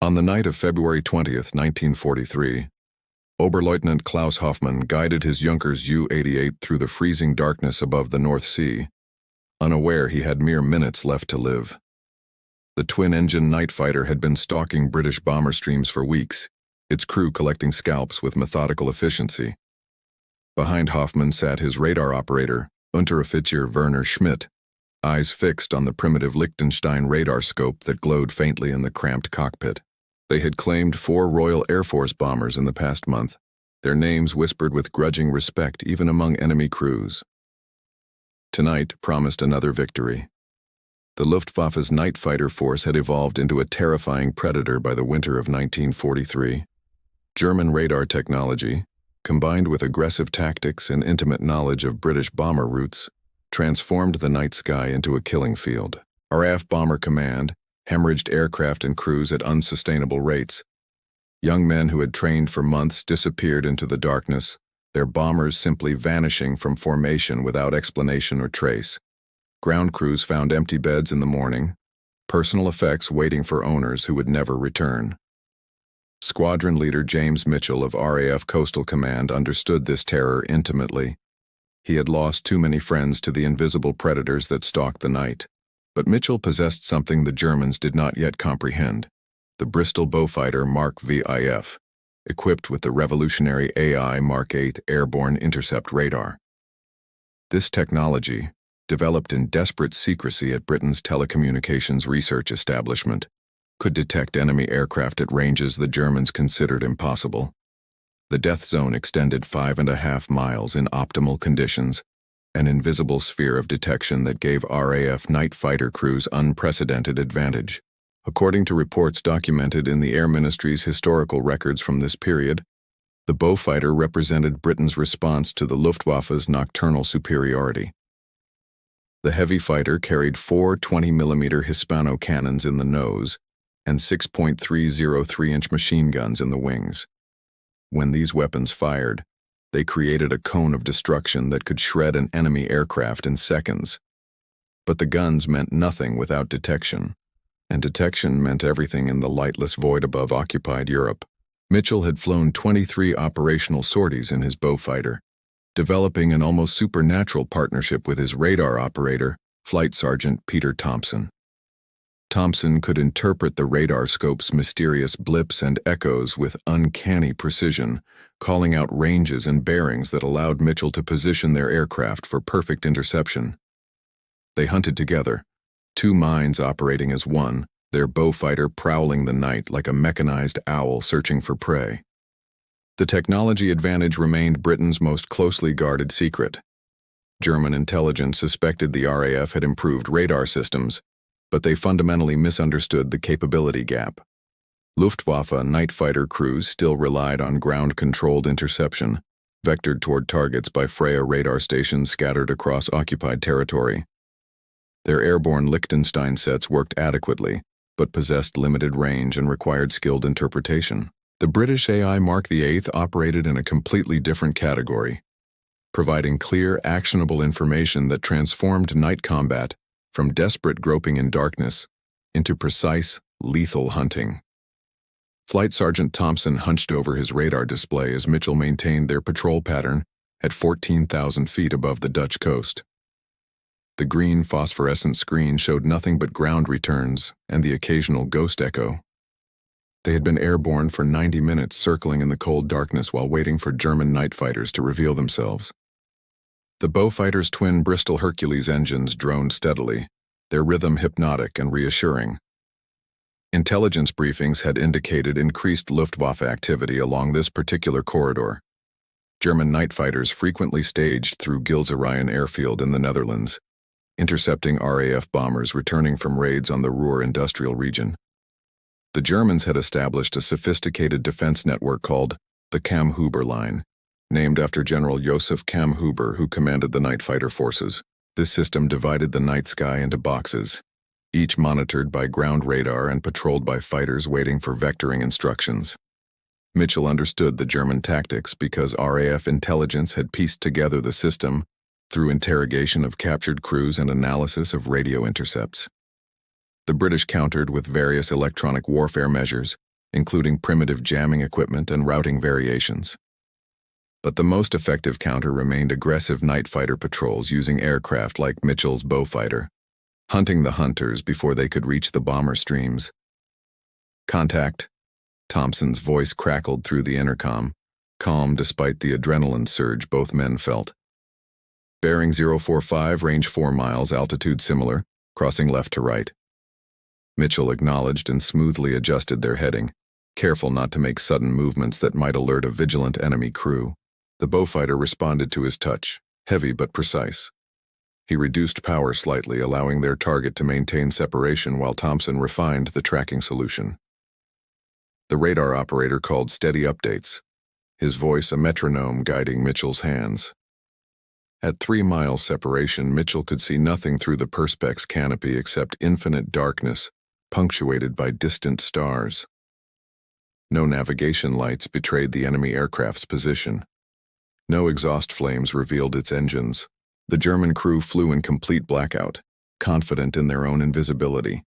On the night of February 20th, 1943, Oberleutnant Klaus Hoffmann guided his Junkers Ju-88 through the freezing darkness above the North Sea, unaware he had mere minutes left to live. The twin-engine night fighter had been stalking British bomber streams for weeks, its crew collecting scalps with methodical efficiency. Behind Hoffmann sat his radar operator, Unteroffizier Werner Schmidt, eyes fixed on the primitive Liechtenstein radar scope that glowed faintly in the cramped cockpit. They had claimed 4 Royal Air Force bombers in the past month, their names whispered with grudging respect even among enemy crews. Tonight promised another victory. The Luftwaffe's night fighter force had evolved into a terrifying predator by the winter of 1943. German radar technology, combined with aggressive tactics and intimate knowledge of British bomber routes, transformed the night sky into a killing field. RAF Bomber Command hemorrhaged aircraft and crews at unsustainable rates. Young men who had trained for months disappeared into the darkness, their bombers simply vanishing from formation without explanation or trace. Ground crews found empty beds in the morning, personal effects waiting for owners who would never return. Squadron leader James Mitchell of RAF Coastal Command understood this terror intimately. He had lost too many friends to the invisible predators that stalked the night. But Mitchell possessed something the Germans did not yet comprehend: the Bristol Beaufighter Mark VIF, equipped with the revolutionary AI Mark 8 airborne intercept radar. This technology, developed in desperate secrecy at Britain's telecommunications research establishment, could detect enemy aircraft at ranges the Germans considered impossible. The death zone extended 5.5 miles in optimal conditions, an invisible sphere of detection that gave RAF night fighter crews unprecedented advantage. According to reports documented in the Air Ministry's historical records from this period, the Beaufighter represented Britain's response to the Luftwaffe's nocturnal superiority. The heavy fighter carried 4 20mm Hispano cannons in the nose and 6.303-inch machine guns in the wings. When these weapons fired, they created a cone of destruction that could shred an enemy aircraft in seconds. But the guns meant nothing without detection, and detection meant everything in the lightless void above occupied Europe. Mitchell had flown 23 operational sorties in his Beaufighter, developing an almost supernatural partnership with his radar operator, Flight Sergeant Peter Thompson. Thompson could interpret the radar scope's mysterious blips and echoes with uncanny precision, calling out ranges and bearings that allowed Mitchell to position their aircraft for perfect interception. They hunted together, 2 minds operating as one, their Beaufighter prowling the night like a mechanized owl searching for prey. The technology advantage remained Britain's most closely guarded secret. German intelligence suspected the RAF had improved radar systems, but they fundamentally misunderstood the capability gap. Luftwaffe night fighter crews still relied on ground-controlled interception, vectored toward targets by Freya radar stations scattered across occupied territory. Their airborne Liechtenstein sets worked adequately, but possessed limited range and required skilled interpretation. The British AI Mark VIII operated in a completely different category, providing clear, actionable information that transformed night combat from desperate groping in darkness into precise, lethal hunting. Flight Sergeant Thompson hunched over his radar display as Mitchell maintained their patrol pattern at 14,000 feet above the Dutch coast. The green phosphorescent screen showed nothing but ground returns and the occasional ghost echo. They had been airborne for 90 minutes, circling in the cold darkness while waiting for German night fighters to reveal themselves. The Beaufighter's twin Bristol Hercules engines droned steadily, their rhythm hypnotic and reassuring. Intelligence briefings had indicated increased Luftwaffe activity along this particular corridor. German night fighters frequently staged through Gilserijen airfield in the Netherlands, intercepting RAF bombers returning from raids on the Ruhr industrial region. The Germans had established a sophisticated defense network called the Kamm-Huber Line, named after General Joseph Kamm-Huber, who commanded the night fighter forces. This system divided the night sky into boxes, each monitored by ground radar and patrolled by fighters waiting for vectoring instructions. Mitchell understood the German tactics because RAF intelligence had pieced together the system through interrogation of captured crews and analysis of radio intercepts. The British countered with various electronic warfare measures, including primitive jamming equipment and routing variations. But the most effective counter remained aggressive night fighter patrols using aircraft like Mitchell's Beaufighter, hunting the hunters before they could reach the bomber streams. "Contact," Thompson's voice crackled through the intercom, calm despite the adrenaline surge both men felt. "Bearing 045, range 4 miles, altitude similar, crossing left to right." Mitchell acknowledged and smoothly adjusted their heading, careful not to make sudden movements that might alert a vigilant enemy crew. The Beaufighter responded to his touch, heavy but precise. He reduced power slightly, allowing their target to maintain separation while Thompson refined the tracking solution. The radar operator called steady updates, his voice a metronome guiding Mitchell's hands. At 3 miles separation, Mitchell could see nothing through the perspex canopy except infinite darkness, punctuated by distant stars. No navigation lights betrayed the enemy aircraft's position. No exhaust flames revealed its engines. The German crew flew in complete blackout, confident in their own invisibility.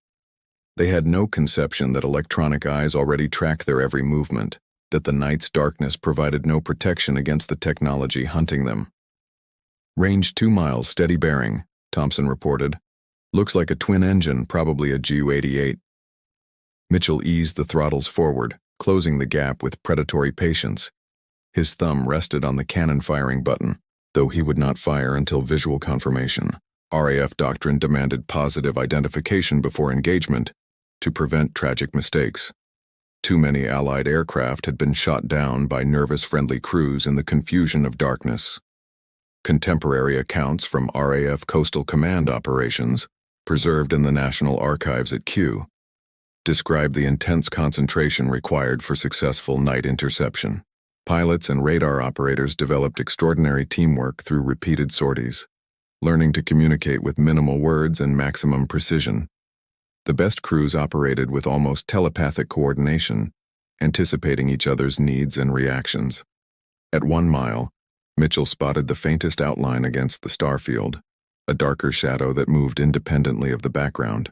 They had no conception that electronic eyes already tracked their every movement, that the night's darkness provided no protection against the technology hunting them. "Range 2 miles, steady bearing," Thompson reported. "Looks like a twin engine, probably a Ju-88. Mitchell eased the throttles forward, closing the gap with predatory patience. His thumb rested on the cannon firing button, though he would not fire until visual confirmation. RAF doctrine demanded positive identification before engagement to prevent tragic mistakes. Too many Allied aircraft had been shot down by nervous friendly crews in the confusion of darkness. Contemporary accounts from RAF Coastal Command operations, preserved in the National Archives at Kew, describe the intense concentration required for successful night interception. Pilots and radar operators developed extraordinary teamwork through repeated sorties, learning to communicate with minimal words and maximum precision. The best crews operated with almost telepathic coordination, anticipating each other's needs and reactions. At 1 mile, Mitchell spotted the faintest outline against the starfield, a darker shadow that moved independently of the background.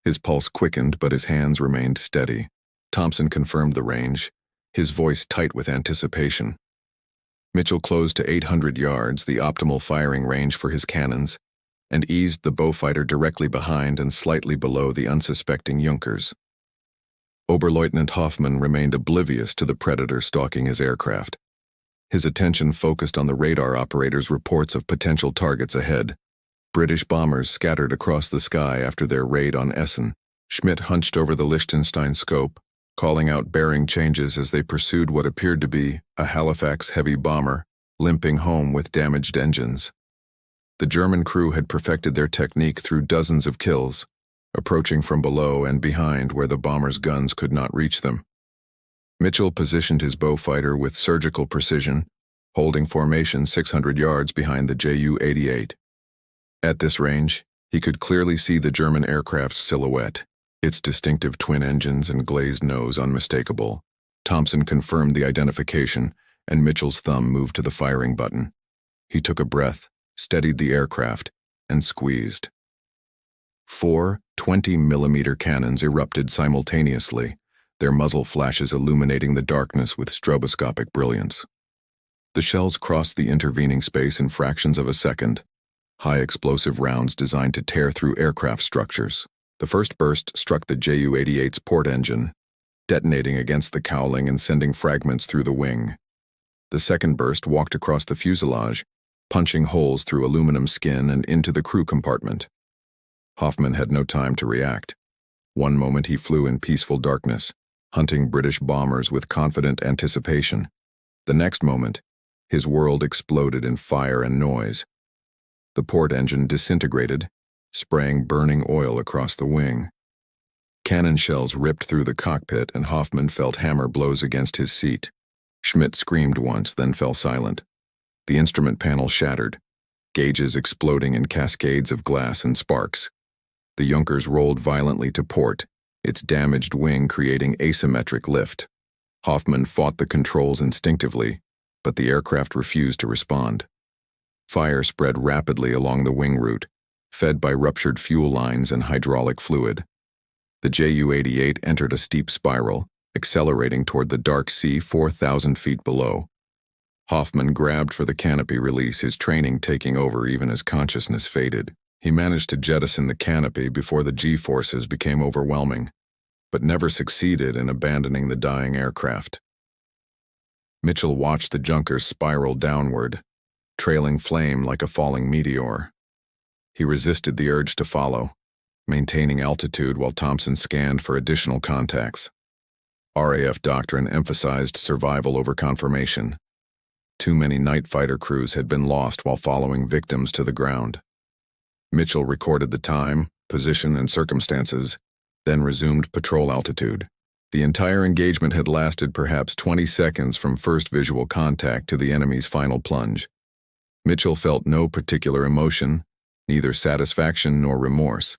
His pulse quickened, but his hands remained steady. Thompson confirmed the range, his voice tight with anticipation. Mitchell closed to 800 yards, the optimal firing range for his cannons, and eased the Beaufighter directly behind and slightly below the unsuspecting Junkers. Oberleutnant Hoffmann remained oblivious to the predator stalking his aircraft. His attention focused on the radar operator's reports of potential targets ahead. British bombers scattered across the sky after their raid on Essen. Schmidt hunched over the Liechtenstein scope, calling out bearing changes as they pursued what appeared to be a Halifax heavy bomber, limping home with damaged engines. The German crew had perfected their technique through dozens of kills, approaching from below and behind where the bomber's guns could not reach them. Mitchell positioned his Beaufighter with surgical precision, holding formation 600 yards behind the Ju-88. At this range, he could clearly see the German aircraft's silhouette, its distinctive twin engines and glazed nose unmistakable. Thompson confirmed the identification, and Mitchell's thumb moved to the firing button. He took a breath, steadied the aircraft, and squeezed. 4 20mm cannons erupted simultaneously, their muzzle flashes illuminating the darkness with stroboscopic brilliance. The shells crossed the intervening space in fractions of a second, high explosive rounds designed to tear through aircraft structures. The first burst struck the Ju-88's port engine, detonating against the cowling and sending fragments through the wing. The second burst walked across the fuselage, punching holes through aluminum skin and into the crew compartment. Hoffmann had no time to react. One moment he flew in peaceful darkness, hunting British bombers with confident anticipation. The next moment, his world exploded in fire and noise. The port engine disintegrated, spraying burning oil across the wing. Cannon shells ripped through the cockpit and Hoffmann felt hammer blows against his seat. Schmidt screamed once, then fell silent. The instrument panel shattered, gauges exploding in cascades of glass and sparks. The Junkers rolled violently to port, its damaged wing creating asymmetric lift. Hoffmann fought the controls instinctively, but the aircraft refused to respond. Fire spread rapidly along the wing route, fed by ruptured fuel lines and hydraulic fluid. The Ju-88 entered a steep spiral, accelerating toward the dark sea 4,000 feet below. Hoffman grabbed for the canopy release, his training taking over even as consciousness faded. He managed to jettison the canopy before the G-forces became overwhelming, but never succeeded in abandoning the dying aircraft. Mitchell watched the junker spiral downward, trailing flame like a falling meteor. He resisted the urge to follow, maintaining altitude while Thompson scanned for additional contacts. RAF doctrine emphasized survival over confirmation. Too many night fighter crews had been lost while following victims to the ground. Mitchell recorded the time, position, and circumstances, then resumed patrol altitude. The entire engagement had lasted perhaps 20 seconds from first visual contact to the enemy's final plunge. Mitchell felt no particular emotion, neither satisfaction nor remorse.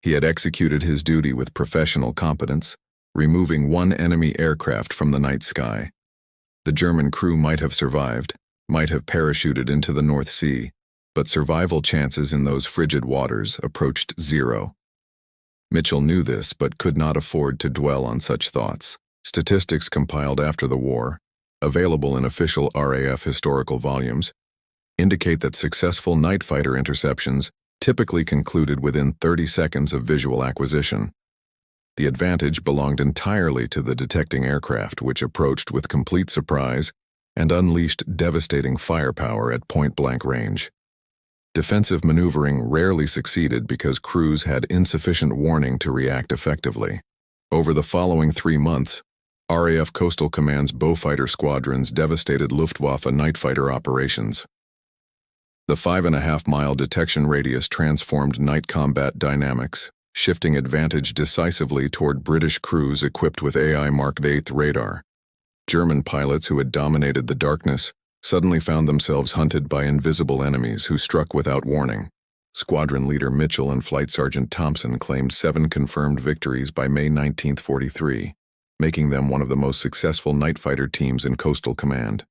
He had executed his duty with professional competence, removing one enemy aircraft from the night sky. The German crew might have survived, might have parachuted into the North Sea, but survival chances in those frigid waters approached zero. Mitchell knew this but could not afford to dwell on such thoughts. Statistics compiled after the war, available in official RAF historical volumes, indicate that successful night fighter interceptions typically concluded within 30 seconds of visual acquisition. The advantage belonged entirely to the detecting aircraft, which approached with complete surprise and unleashed devastating firepower at point-blank range. Defensive maneuvering rarely succeeded because crews had insufficient warning to react effectively. Over the following 3 months, RAF Coastal Command's Beaufighter squadrons devastated Luftwaffe night fighter operations. The 5.5-mile detection radius transformed night combat dynamics, shifting advantage decisively toward British crews equipped with AI Mark VIII radar. German pilots who had dominated the darkness suddenly found themselves hunted by invisible enemies who struck without warning. Squadron leader Mitchell and Flight Sergeant Thompson claimed 7 confirmed victories by May 1943, making them one of the most successful night fighter teams in Coastal Command.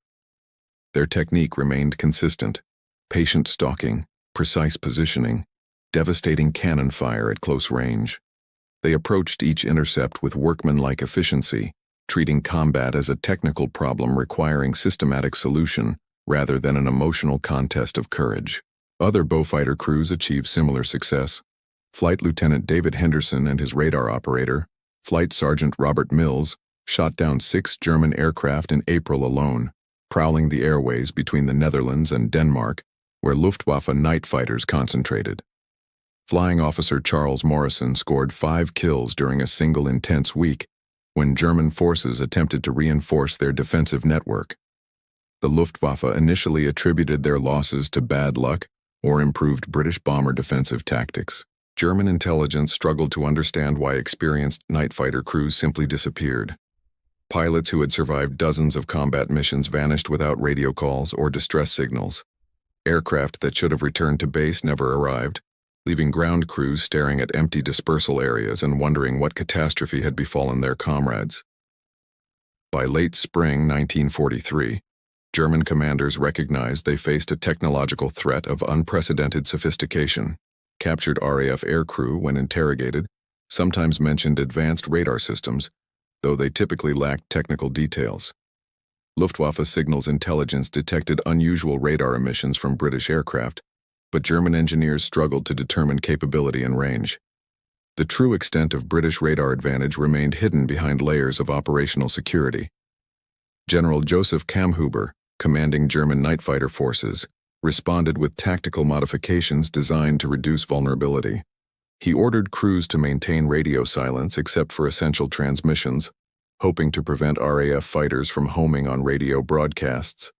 Their technique remained consistent: patient stalking, precise positioning, devastating cannon fire at close range. They approached each intercept with workmanlike efficiency, treating combat as a technical problem requiring systematic solution rather than an emotional contest of courage. Other Beaufighter crews achieved similar success. Flight Lieutenant David Henderson and his radar operator, Flight Sergeant Robert Mills, shot down 6 German aircraft in April alone, prowling the airways between the Netherlands and Denmark, where Luftwaffe night fighters concentrated. Flying Officer Charles Morrison scored 5 kills during a single intense week when German forces attempted to reinforce their defensive network. The Luftwaffe initially attributed their losses to bad luck or improved British bomber defensive tactics. German intelligence struggled to understand why experienced night fighter crews simply disappeared. Pilots who had survived dozens of combat missions vanished without radio calls or distress signals. Aircraft that should have returned to base never arrived, leaving ground crews staring at empty dispersal areas and wondering what catastrophe had befallen their comrades. By late spring 1943, German commanders recognized they faced a technological threat of unprecedented sophistication. Captured RAF aircrew, when interrogated, sometimes mentioned advanced radar systems, though they typically lacked technical details. Luftwaffe signals intelligence detected unusual radar emissions from British aircraft, but German engineers struggled to determine capability and range. The true extent of British radar advantage remained hidden behind layers of operational security. General Joseph Kamhuber, commanding German night fighter forces, responded with tactical modifications designed to reduce vulnerability. He ordered crews to maintain radio silence except for essential transmissions, hoping to prevent RAF fighters from homing on radio broadcasts.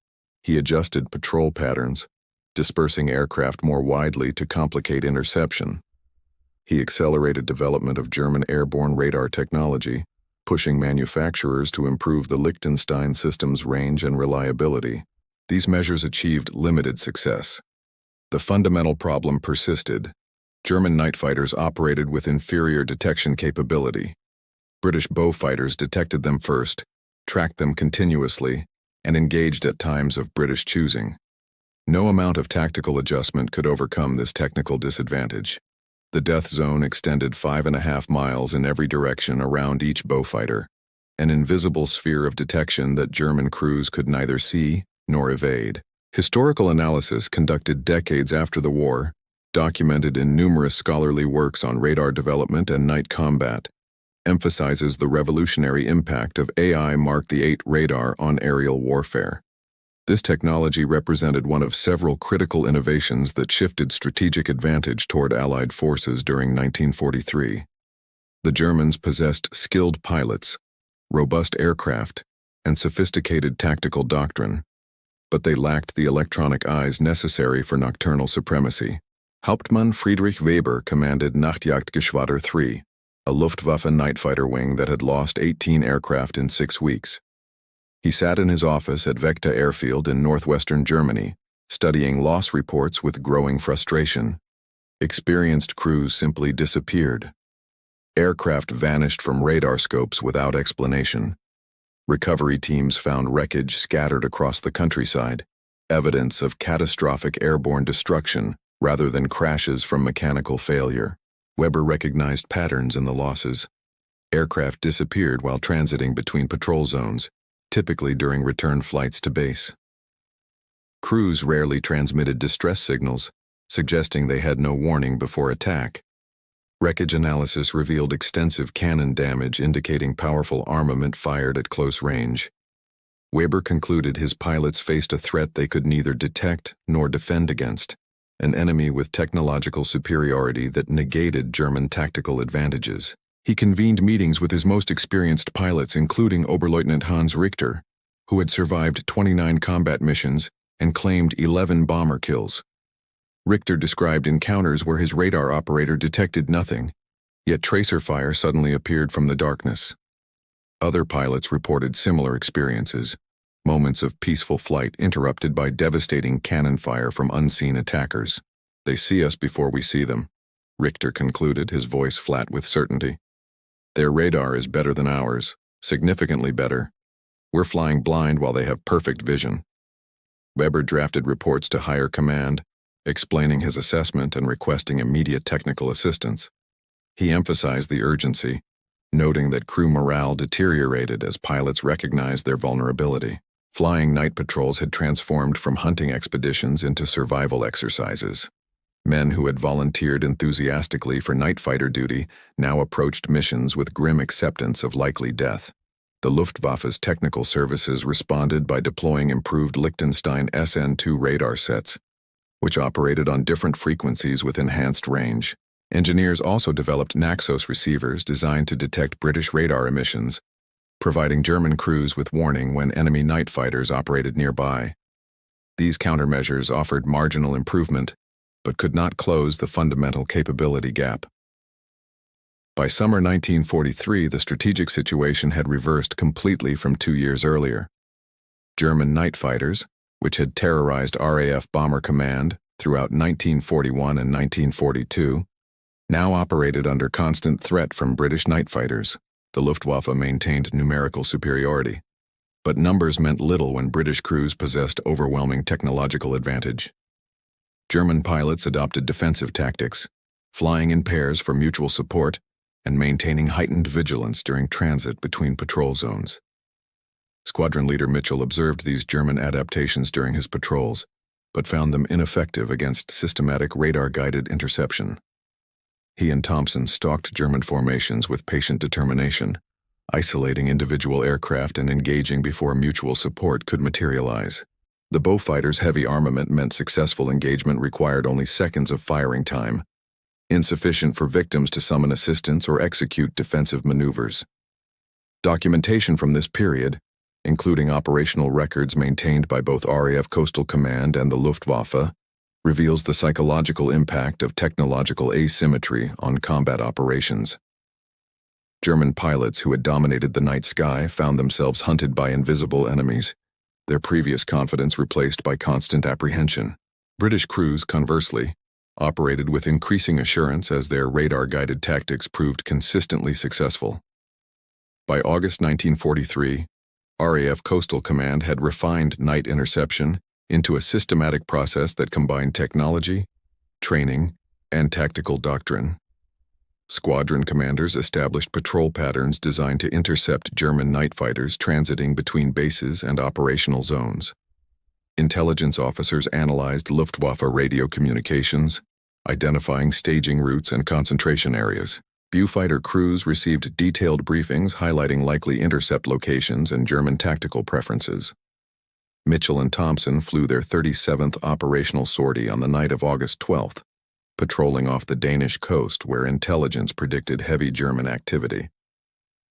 He adjusted patrol patterns, dispersing aircraft more widely to complicate interception. He accelerated development of German airborne radar technology, pushing manufacturers to improve the Liechtenstein system's range and reliability. These measures achieved limited success. The fundamental problem persisted. German night fighters operated with inferior detection capability. British Beaufighters detected them first, tracked them continuously, and engaged at times of British choosing. No amount of tactical adjustment could overcome this technical disadvantage. The death zone extended 5.5 miles in every direction around each Beaufighter. an invisible sphere of detection that German crews could neither see nor evade. Historical analysis conducted decades after the war, documented in numerous scholarly works on radar development and night combat, emphasizes the revolutionary impact of AI Mark VIII radar on aerial warfare. This technology represented one of several critical innovations that shifted strategic advantage toward Allied forces during 1943. The Germans possessed skilled pilots, robust aircraft, and sophisticated tactical doctrine, but they lacked the electronic eyes necessary for nocturnal supremacy. Hauptmann Friedrich Weber commanded Nachtjagdgeschwader 3, a Luftwaffe night fighter wing that had lost 18 aircraft in 6 weeks. He sat in his office at Vechta Airfield in northwestern Germany, studying loss reports with growing frustration. Experienced crews simply disappeared. Aircraft vanished from radar scopes without explanation. Recovery teams found wreckage scattered across the countryside, evidence of catastrophic airborne destruction rather than crashes from mechanical failure. Weber recognized patterns in the losses. Aircraft disappeared while transiting between patrol zones, typically during return flights to base. Crews rarely transmitted distress signals, suggesting they had no warning before attack. Wreckage analysis revealed extensive cannon damage indicating powerful armament fired at close range. Weber concluded his pilots faced a threat they could neither detect nor defend against, an enemy with technological superiority that negated German tactical advantages. He convened meetings with his most experienced pilots, including Oberleutnant Hans Richter, who had survived 29 combat missions and claimed 11 bomber kills. Richter described encounters where his radar operator detected nothing, yet tracer fire suddenly appeared from the darkness. Other pilots reported similar experiences, moments of peaceful flight interrupted by devastating cannon fire from unseen attackers. "They see us before we see them," Richter concluded, his voice flat with certainty. "Their radar is better than ours, significantly better. We're flying blind while they have perfect vision." Weber drafted reports to higher command, explaining his assessment and requesting immediate technical assistance. He emphasized the urgency, noting that crew morale deteriorated as pilots recognized their vulnerability. Flying night patrols had transformed from hunting expeditions into survival exercises. Men who had volunteered enthusiastically for night fighter duty now approached missions with grim acceptance of likely death. The Luftwaffe's technical services responded by deploying improved Liechtenstein SN2 radar sets, which operated on different frequencies with enhanced range. Engineers also developed Naxos receivers designed to detect British radar emissions, providing German crews with warning when enemy night fighters operated nearby. These countermeasures offered marginal improvement, but could not close the fundamental capability gap. By summer 1943, the strategic situation had reversed completely from 2 years earlier. German night fighters, which had terrorized RAF Bomber Command throughout 1941 and 1942, now operated under constant threat from British night fighters. The Luftwaffe maintained numerical superiority, but numbers meant little when British crews possessed overwhelming technological advantage. German pilots adopted defensive tactics, flying in pairs for mutual support and maintaining heightened vigilance during transit between patrol zones. Squadron leader Mitchell observed these German adaptations during his patrols, but found them ineffective against systematic radar-guided interception. He and Thompson stalked German formations with patient determination, isolating individual aircraft and engaging before mutual support could materialize. The Beaufighter's heavy armament meant successful engagement required only seconds of firing time, insufficient for victims to summon assistance or execute defensive maneuvers. Documentation from this period, including operational records maintained by both RAF Coastal Command and the Luftwaffe, reveals the psychological impact of technological asymmetry on combat operations. German pilots who had dominated the night sky found themselves hunted by invisible enemies, their previous confidence replaced by constant apprehension. British crews, conversely, operated with increasing assurance as their radar-guided tactics proved consistently successful. By August 1943, RAF Coastal Command had refined night interception into a systematic process that combined technology, training, and tactical doctrine. Squadron commanders established patrol patterns designed to intercept German night fighters transiting between bases and operational zones. Intelligence officers analyzed Luftwaffe radio communications, identifying staging routes and concentration areas. Beaufighter crews received detailed briefings highlighting likely intercept locations and German tactical preferences. Mitchell and Thompson flew their 37th operational sortie on the night of August 12th, patrolling off the Danish coast where intelligence predicted heavy German activity.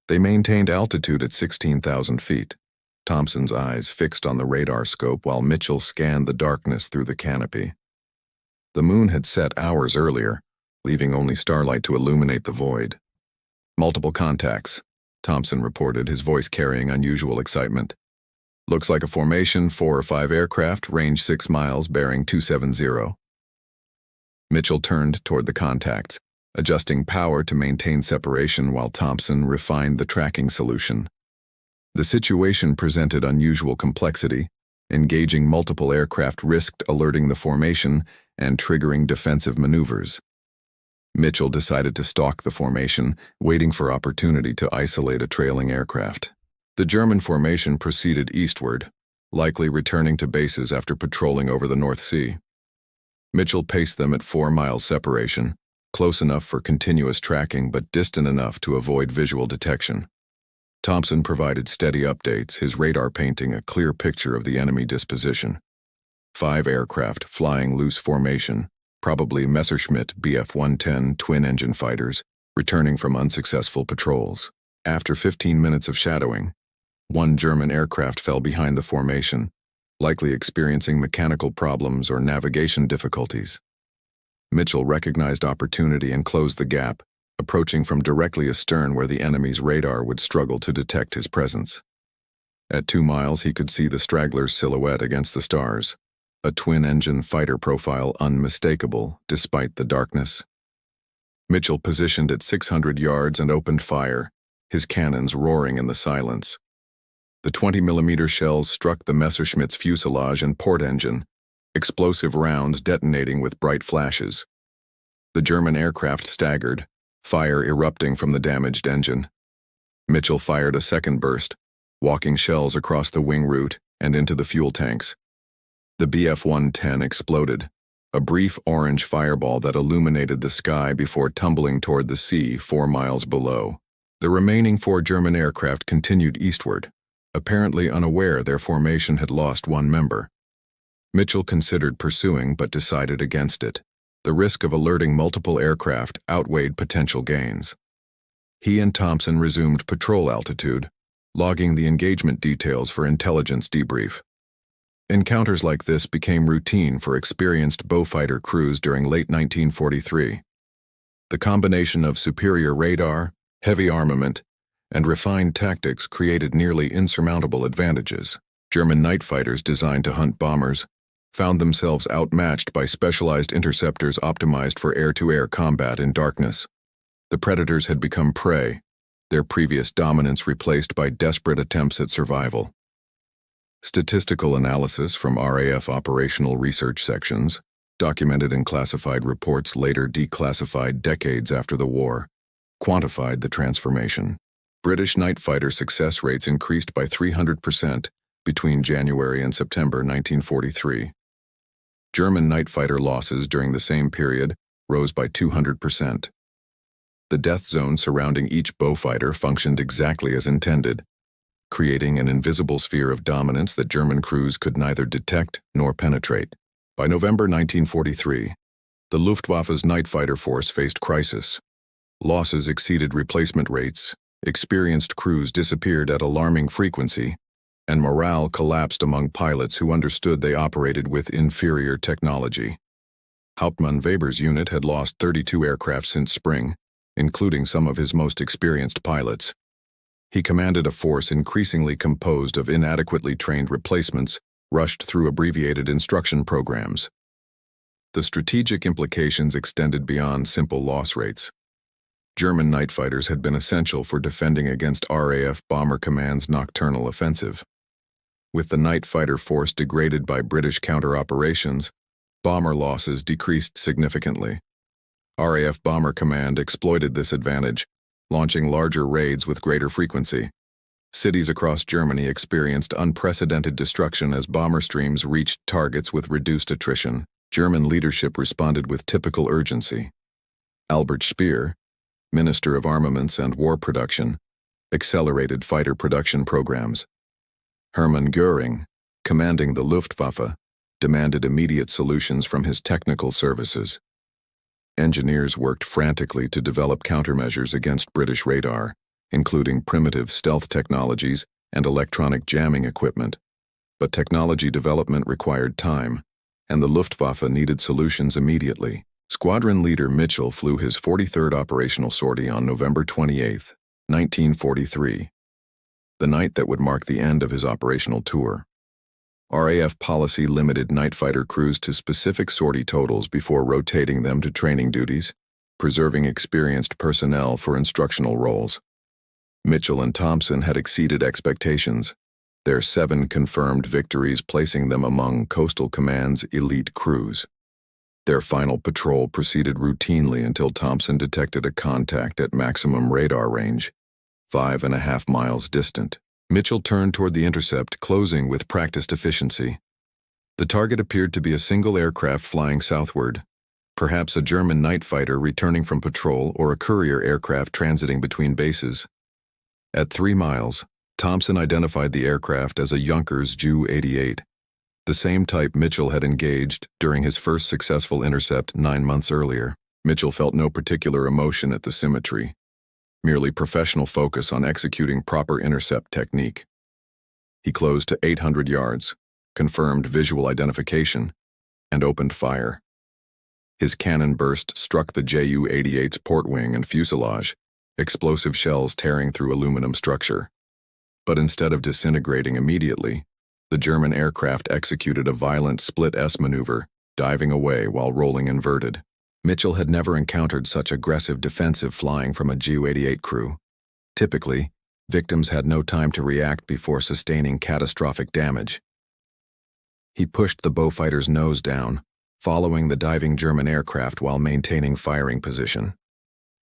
They maintained altitude at 16,000 feet, Thompson's eyes fixed on the radar scope while Mitchell scanned the darkness through the canopy. The moon had set hours earlier, leaving only starlight to illuminate the void. "Multiple contacts," Thompson reported, his voice carrying unusual excitement. "Looks like a formation, 4 or 5 aircraft, range 6 miles, bearing 270. Mitchell turned toward the contacts, adjusting power to maintain separation while Thompson refined the tracking solution. The situation presented unusual complexity. Engaging multiple aircraft risked alerting the formation and triggering defensive maneuvers. Mitchell decided to stalk the formation, waiting for opportunity to isolate a trailing aircraft. The German formation proceeded eastward, likely returning to bases after patrolling over the North Sea. Mitchell paced them at 4 miles separation, close enough for continuous tracking but distant enough to avoid visual detection. Thompson provided steady updates, his radar painting a clear picture of the enemy disposition. 5 aircraft flying loose formation, probably Messerschmitt Bf-110 twin-engine fighters, returning from unsuccessful patrols. After 15 minutes of shadowing, 1 German aircraft fell behind the formation, likely experiencing mechanical problems or navigation difficulties. Mitchell recognized opportunity and closed the gap, approaching from directly astern where the enemy's radar would struggle to detect his presence. At 2 miles, he could see the straggler's silhouette against the stars, a twin-engine fighter profile unmistakable despite the darkness. Mitchell positioned at 600 yards and opened fire, his cannons roaring in the silence. The 20mm shells struck the Messerschmitt's fuselage and port engine, explosive rounds detonating with bright flashes. The German aircraft staggered, fire erupting from the damaged engine. Mitchell fired a second burst, walking shells across the wing route and into the fuel tanks. The Bf-110 exploded, a brief orange fireball that illuminated the sky before tumbling toward the sea 4 miles below. The remaining 4 German aircraft continued eastward, apparently unaware their formation had lost 1 member. Mitchell considered pursuing but decided against it. The risk of alerting multiple aircraft outweighed potential gains. He and Thompson resumed patrol altitude, logging the engagement details for intelligence debrief. Encounters like this became routine for experienced Beaufighter crews during late 1943. The combination of superior radar, heavy armament, and refined tactics created nearly insurmountable advantages. German night fighters designed to hunt bombers found themselves outmatched by specialized interceptors optimized for air-to-air combat in darkness. The predators had become prey, their previous dominance replaced by desperate attempts at survival. Statistical analysis from RAF operational research sections, documented in classified reports later declassified decades after the war, quantified the transformation. British night fighter success rates increased by 300% between January and September 1943. German night fighter losses during the same period rose by 200%. The death zone surrounding each Beaufighter functioned exactly as intended, creating an invisible sphere of dominance that German crews could neither detect nor penetrate. By November 1943, the Luftwaffe's night fighter force faced crisis. Losses exceeded replacement rates, experienced crews disappeared at alarming frequency, and morale collapsed among pilots who understood they operated with inferior technology. Hauptmann Weber's unit had lost 32 aircraft since spring, including some of his most experienced pilots. He commanded a force increasingly composed of inadequately trained replacements rushed through abbreviated instruction programs. The strategic implications extended beyond simple loss rates. German night fighters had been essential for defending against RAF Bomber Command's nocturnal offensive. With the night fighter force degraded by British counter-operations, bomber losses decreased significantly. RAF Bomber Command exploited this advantage, launching larger raids with greater frequency. Cities across Germany experienced unprecedented destruction as bomber streams reached targets with reduced attrition. German leadership responded with typical urgency. Albert Speer, Minister of Armaments and War Production, accelerated fighter production programs. Hermann Göring, commanding the Luftwaffe, demanded immediate solutions from his technical services. Engineers worked frantically to develop countermeasures against British radar, including primitive stealth technologies and electronic jamming equipment. But technology development required time, and the Luftwaffe needed solutions immediately. Squadron leader Mitchell flew his 43rd operational sortie on November 28, 1943, the night that would mark the end of his operational tour. RAF policy limited night fighter crews to specific sortie totals before rotating them to training duties, preserving experienced personnel for instructional roles. Mitchell and Thompson had exceeded expectations, their 7 confirmed victories placing them among Coastal Command's elite crews. Their final patrol proceeded routinely until Thompson detected a contact at maximum radar range, 5.5 miles distant. Mitchell turned toward the intercept, closing with practiced efficiency. The target appeared to be a single aircraft flying southward, perhaps a German night fighter returning from patrol or a courier aircraft transiting between bases. At 3 miles, Thompson identified the aircraft as a Junkers Ju-88, the same type Mitchell had engaged during his first successful intercept 9 months earlier. Mitchell felt no particular emotion at the symmetry, merely professional focus on executing proper intercept technique. He closed to 800 yards, confirmed visual identification, and opened fire. His cannon burst struck the Ju-88's port wing and fuselage, explosive shells tearing through aluminum structure. But instead of disintegrating immediately, the German aircraft executed a violent split-S maneuver, diving away while rolling inverted. Mitchell had never encountered such aggressive defensive flying from a Ju-88 crew. Typically, victims had no time to react before sustaining catastrophic damage. He pushed the Beaufighter's nose down, following the diving German aircraft while maintaining firing position.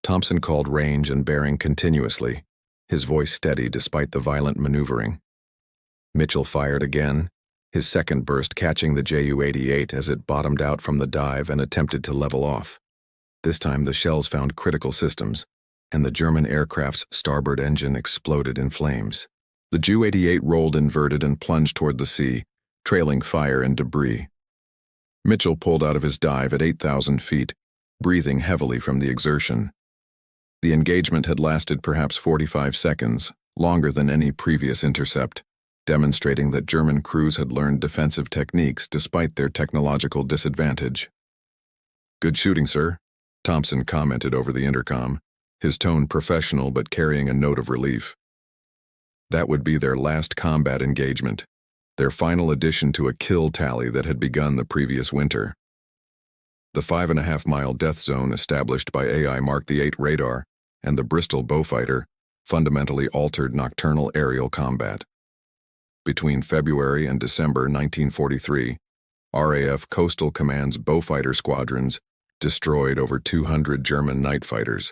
Thompson called range and bearing continuously, his voice steady despite the violent maneuvering. Mitchell fired again, his second burst catching the Ju-88 as it bottomed out from the dive and attempted to level off. This time the shells found critical systems, and the German aircraft's starboard engine exploded in flames. The Ju-88 rolled inverted and plunged toward the sea, trailing fire and debris. Mitchell pulled out of his dive at 8,000 feet, breathing heavily from the exertion. The engagement had lasted perhaps 45 seconds, longer than any previous intercept, demonstrating that German crews had learned defensive techniques despite their technological disadvantage. "Good shooting, sir," Thompson commented over the intercom, his tone professional but carrying a note of relief. That would be their last combat engagement, their final addition to a kill tally that had begun the previous winter. The 5.5-mile death zone established by AI Mark VIII radar and the Bristol Beaufighter fundamentally altered nocturnal aerial combat. Between February and December 1943, RAF Coastal Command's Beaufighter squadrons destroyed over 200 German night fighters,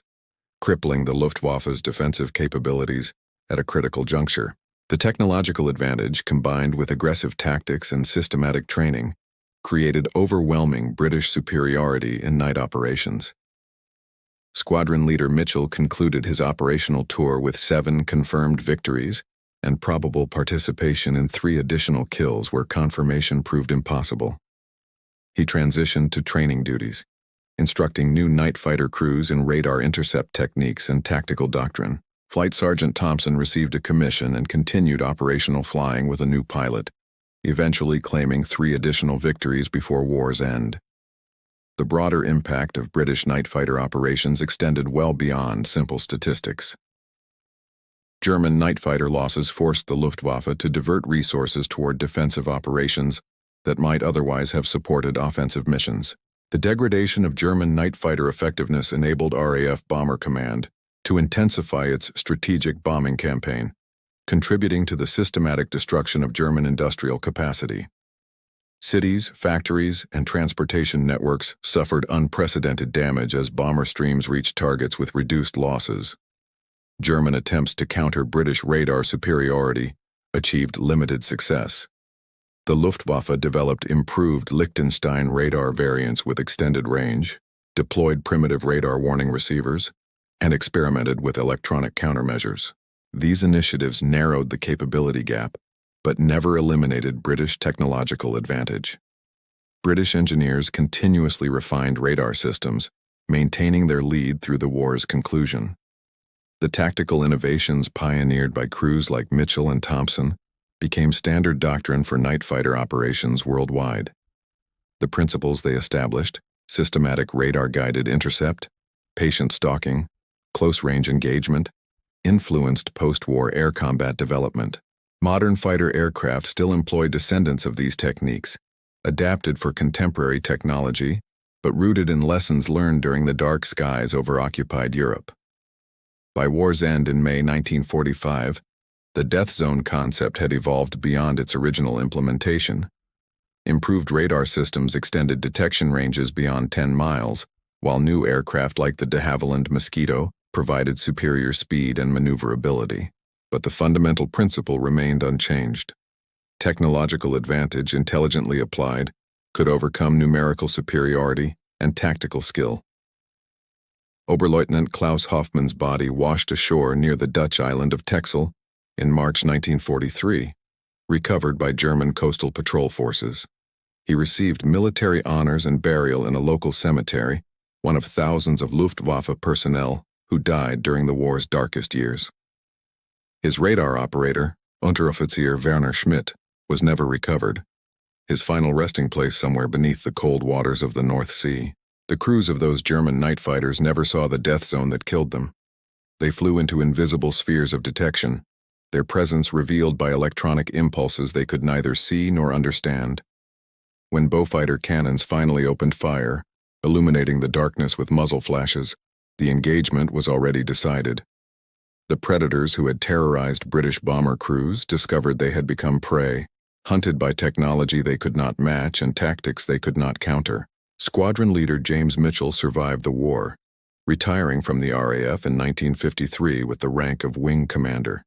crippling the Luftwaffe's defensive capabilities at a critical juncture. The technological advantage, combined with aggressive tactics and systematic training, created overwhelming British superiority in night operations. Squadron leader Mitchell concluded his operational tour with 7 confirmed victories and probable participation in 3 additional kills where confirmation proved impossible. He transitioned to training duties, instructing new night fighter crews in radar intercept techniques and tactical doctrine. Flight Sergeant Thompson received a commission and continued operational flying with a new pilot, eventually claiming 3 additional victories before war's end. The broader impact of British night fighter operations extended well beyond simple statistics. German night fighter losses forced the Luftwaffe to divert resources toward defensive operations that might otherwise have supported offensive missions. The degradation of German night fighter effectiveness enabled RAF Bomber Command to intensify its strategic bombing campaign, contributing to the systematic destruction of German industrial capacity. Cities, factories, and transportation networks suffered unprecedented damage as bomber streams reached targets with reduced losses. German attempts to counter British radar superiority achieved limited success. The Luftwaffe developed improved Liechtenstein radar variants with extended range, deployed primitive radar warning receivers, and experimented with electronic countermeasures. These initiatives narrowed the capability gap, but never eliminated British technological advantage. British engineers continuously refined radar systems, maintaining their lead through the war's conclusion. The tactical innovations pioneered by crews like Mitchell and Thompson became standard doctrine for night fighter operations worldwide. The principles they established, systematic radar-guided intercept, patient stalking, close-range engagement, influenced post-war air combat development. Modern fighter aircraft still employ descendants of these techniques, adapted for contemporary technology, but rooted in lessons learned during the dark skies over occupied Europe. By war's end in May 1945, the death zone concept had evolved beyond its original implementation. Improved radar systems extended detection ranges beyond 10 miles, while new aircraft like the de Havilland Mosquito provided superior speed and maneuverability. But the fundamental principle remained unchanged. Technological advantage intelligently applied could overcome numerical superiority and tactical skill. Oberleutnant Klaus Hoffmann's body washed ashore near the Dutch island of Texel in March 1943, recovered by German coastal patrol forces. He received military honors and burial in a local cemetery, one of thousands of Luftwaffe personnel who died during the war's darkest years. His radar operator, Unteroffizier Werner Schmidt, was never recovered, his final resting place somewhere beneath the cold waters of the North Sea. The crews of those German night fighters never saw the death zone that killed them. They flew into invisible spheres of detection, their presence revealed by electronic impulses they could neither see nor understand. When Beaufighter cannons finally opened fire, illuminating the darkness with muzzle flashes, the engagement was already decided. The predators who had terrorized British bomber crews discovered they had become prey, hunted by technology they could not match and tactics they could not counter. Squadron leader James Mitchell survived the war, retiring from the RAF in 1953 with the rank of wing commander.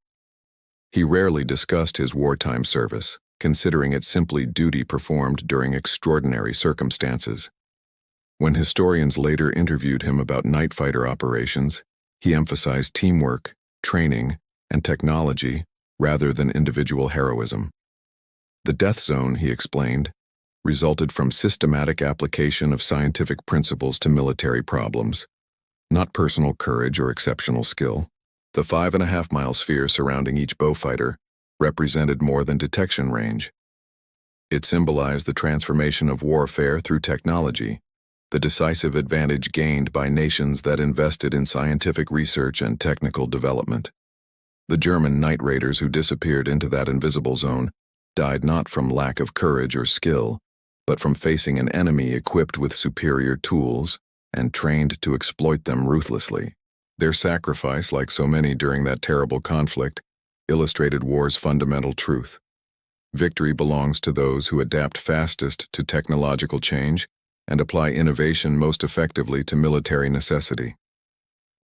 He rarely discussed his wartime service, considering it simply duty performed during extraordinary circumstances. When historians later interviewed him about night fighter operations, he emphasized teamwork, training, and technology rather than individual heroism. The death zone, he explained, resulted from systematic application of scientific principles to military problems, not personal courage or exceptional skill. The 5.5-mile sphere surrounding each Beaufighter represented more than detection range. It symbolized the transformation of warfare through technology, the decisive advantage gained by nations that invested in scientific research and technical development. The German night raiders who disappeared into that invisible zone died not from lack of courage or skill, but from facing an enemy equipped with superior tools and trained to exploit them ruthlessly. Their sacrifice, like so many during that terrible conflict, illustrated war's fundamental truth. Victory belongs to those who adapt fastest to technological change and apply innovation most effectively to military necessity.